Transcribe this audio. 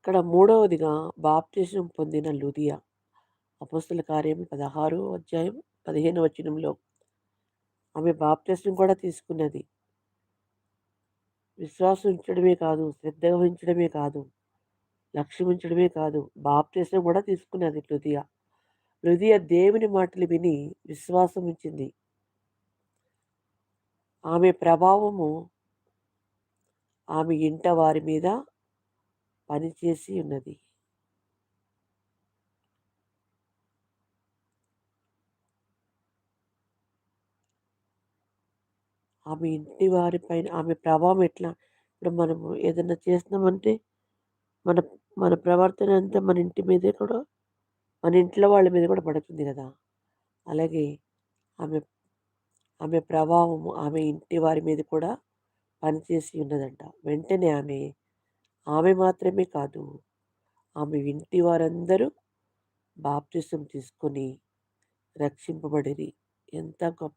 ఇక్కడ మూడవదిగా బాప్తిసం పొందిన లుదియ. అపోస్తల కార్యం 16 అధ్యాయం 15 వచనంలో ఆమె బాప్తిసం కూడా తీసుకున్నది. విశ్వాసం ఉంచడమే కాదు, శ్రద్ధ వహించడమే కాదు, లక్ష్యం ఉంచడమే కాదు, బాప్తిసం కూడా తీసుకున్నది లుదియ. లుదియ దేవుని మాటలు విని విశ్వాసం ఉంచింది. ఆమె ప్రభావము ఆమె ఇంట వారి మీద పనిచేసి ఉన్నది. ఆమె ఇంటి వారి పైన ఆమె ప్రభావం ఎట్లా ఇప్పుడు మనము ఏదైనా చేస్తున్నామంటే మన మన ప్రవర్తన అంతా మన ఇంటి మీదే కూడా మన ఇంట్లో వాళ్ళ మీద కూడా పడుతుంది కదా! అలాగే ఆమె ఆమె ప్రభావము ఆమె ఇంటి వారి మీద కూడా పనిచేసి ఉన్నదంట. వెంటనే ఆమె మాత్రమే కాదు, ఆమె ఇంటి వారందరూ బాప్తిసం తీసుకొని రక్షింపబడిరి. ఎంత గొప్ప